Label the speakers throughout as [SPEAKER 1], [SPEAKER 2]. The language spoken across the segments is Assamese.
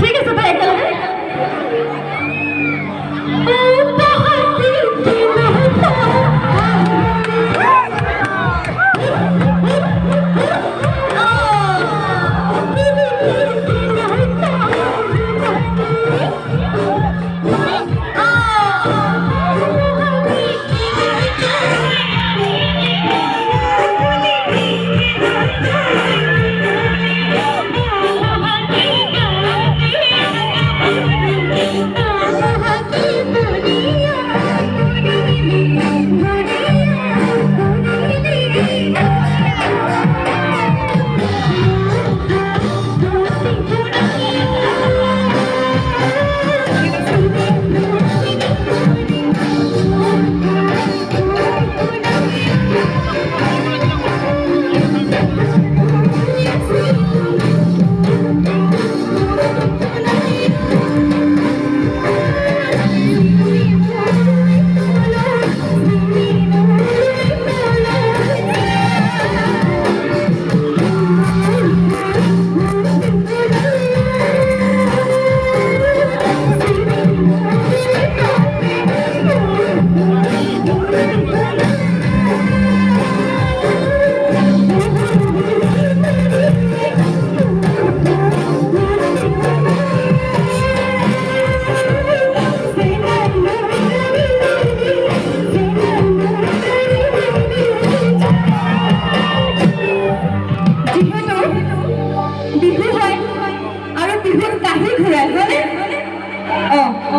[SPEAKER 1] ঠিক আছে ভাই একেলগে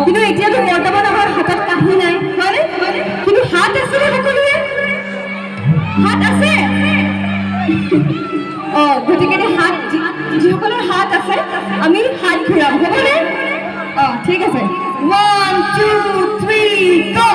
[SPEAKER 1] কিন্তু এতিয়াতো বৰ্তমান আমাৰ হাতত কাহি নাই হয়নে কিন্তু হাত আছে সকলোৰে হাত আছে গতিকে হাত যিসকলৰ হাত আছে আমি হাত ঘূৰাম হ'বনে ঠিক আছে 1 2 3 গো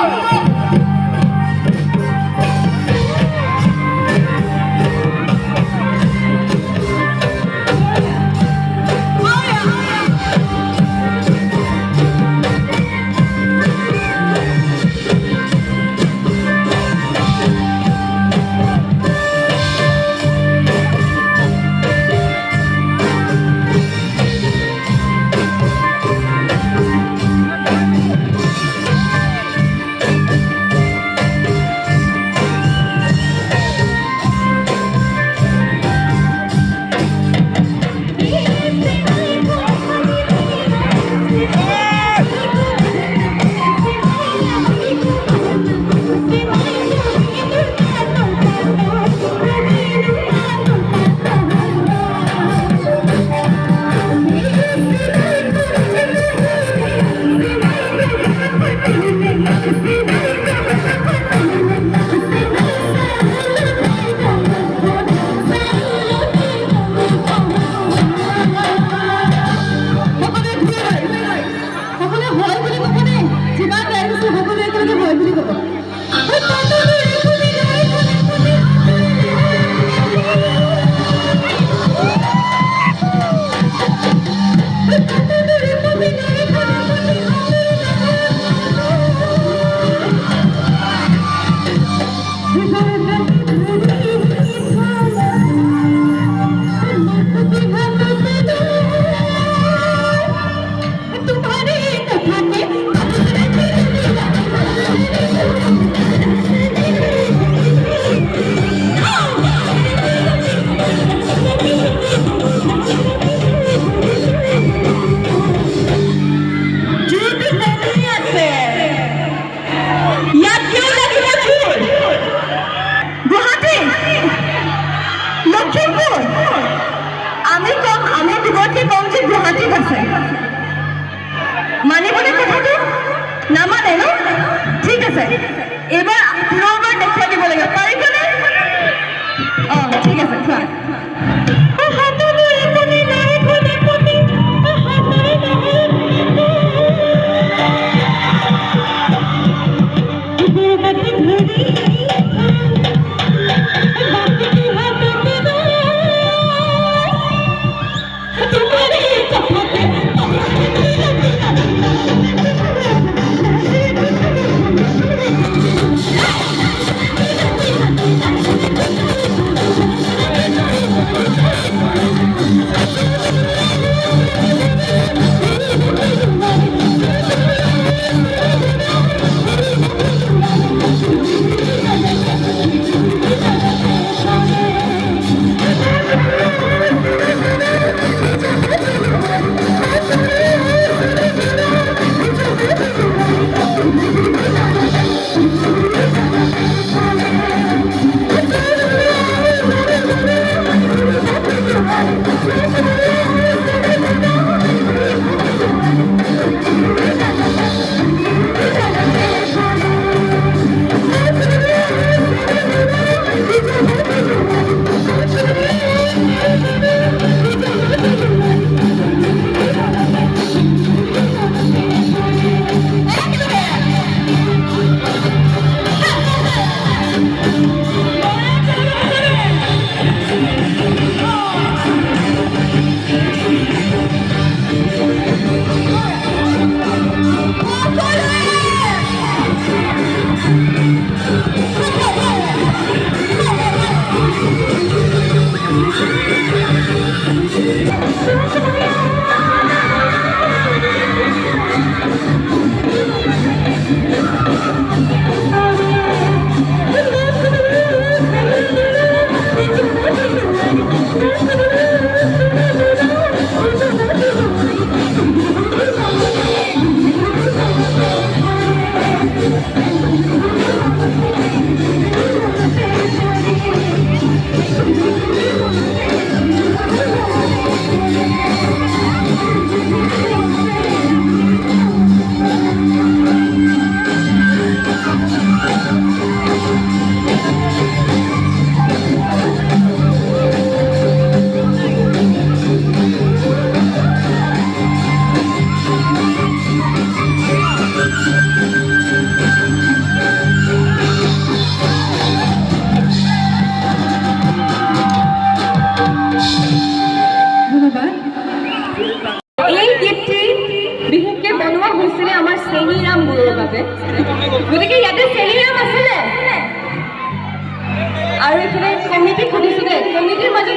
[SPEAKER 1] মানিবনে কথাটো নামানে ন ঠিক আছে এবাৰ পুনৰবাৰ দেখাই দিব লাগে পাৰিবনে ঠিক আছে চোৱা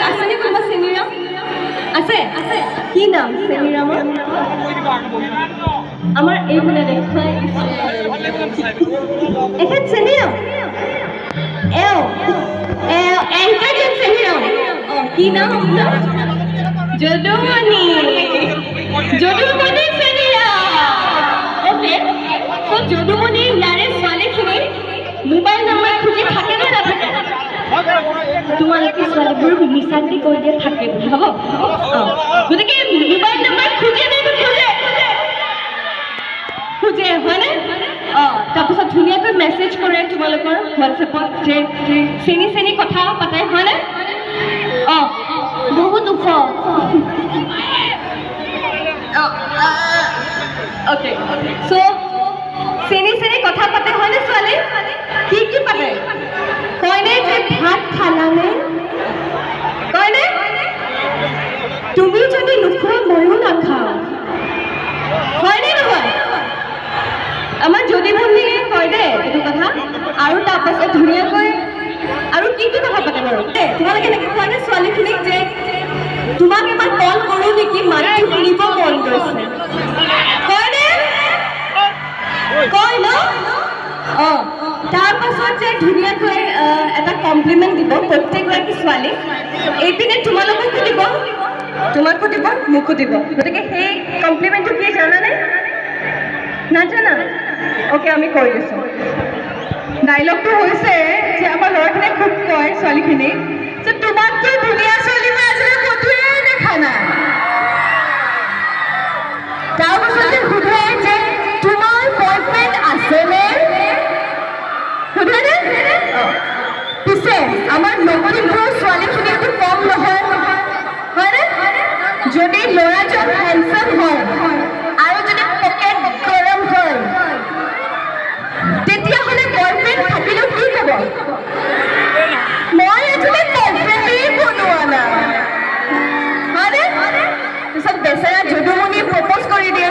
[SPEAKER 1] আছেনে কোনোবা চেনিৰাম আছে আছে কি নাম চেনিৰামৰ আমাৰ এইফালে দেখুৱাই এখেত চেনিৰাম এংকাৰজন চেনিৰাম কি নাম আপোনাৰ যদুমণি যদুমণি চেনিৰাম অ'কে চ' যদুমণি ইয়াৰে ছোৱালীখিনি মোবাইল নম্বৰ খুজি থাকে নে নাথাকে তোমালোকে ছোৱালীবোৰ মিছাতে কৈ দিয়ে থাকে বুলি হ'ব গতিকে মোবাইল নম্বৰ খুজে নে নোখোজে খুজে হয়নে তাৰপিছত ধুনীয়াকৈ মেছেজ কৰে তোমালোকৰ হোৱাটছএপত যে চেনি চেনি কথা পাতে হয়নে বহুত ওখ অ'কে চ' চেনি চেনি কথা পাতে হয়নে ছোৱালী কি কি পাতে কয়নে যে ভাত খালানে কয়নে তুমি যদি নোখোৱা ময়ো নাখাওঁ হয়নে নহয় আমাৰ যদি ভণ্টিয়ে কয় দে এইটো কথা আৰু তাৰপাছত ধুনীয়াকৈ আৰু কি কি কথা পাতে বাৰু তোমালোকে এনেকৈ কোৱা নে ছোৱালীখিনিক যে তোমাক এবাৰ কল কৰোঁ নেকি মাতটো শুনিব মন গৈছে কয়নে কয় ন তাৰপাছত যে ধুনীয়াকৈ এটা কমপ্লিমেণ্ট দিব প্ৰত্যেকগৰাকী ছোৱালীক এইপিনে তোমালোককো দিব তোমাকো দিব মোকো দিব গতিকে সেই কমপ্লিমেণ্টটো কি জানানে নাজানা অ'কে আমি কৈ দিছোঁ ডাইলগটো হৈছে যে আমাৰ ল'ৰাখিনিয়ে খুব কয় ছোৱালীখিনিক যে তোমাতকৈ ধুনীয়া ছোৱালী মই আজিলৈ ক'তোৱে দেখা নাই তাৰপাছতে সোধে যে তোমাৰ বয়ফ্ৰেণ্ড আছেনে সোধেনে পিছে আমাৰ নৱনীতপুৰৰ ছোৱালীখিনিতো কম নহয় হয়নে যদি ল'ৰাজন হেণ্ডচাম হয় আৰু যদি পকেট গৰম হয় তেতিয়াহ'লে বয়ফ্ৰেণ্ড থাকিলেও কি ক'ব মই আজিলৈ বয়ফ্ৰেণ্ডেই বনোৱা নাই হয়নে পিছত বেচেৰা যদুমণিয়ে প্ৰপ'জ কৰি দিয়ে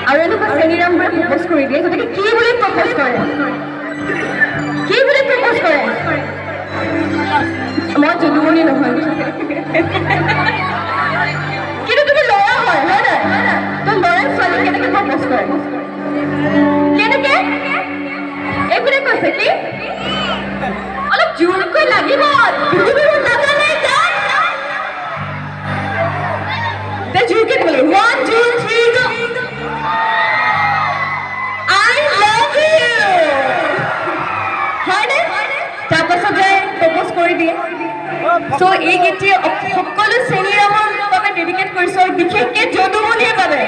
[SPEAKER 1] আৰু এনেকুৱা চেনিৰামবোৰে প্ৰপ'জ কৰি দিয়ে গতিকে কি বুলি প্ৰপ'জ কৰে কি বুলি প্ৰপ'জ কৰে মই যদুমণি নহয় কিন্তু তুমি ল'ৰা হয় হয় নাই তো ল'ৰাই ছোৱালী কেনেকৈ প্ৰপ'জ কৰে কেনেকৈ এইপিনে কৈছে কি অলপ জোৰকৈ লাগিব জোৰকৈ দিব লাগিব 1 2 3 go I love you হয়নে তাৰপাছতে প্ৰপ'জ কৰি দিয়ে চ' এই গীতটি সকলো চেনিৰামৰ বাবে ডেডিকেট কৰিছোঁ আৰু বিশেষকৈ যদুমণিৰ বাবে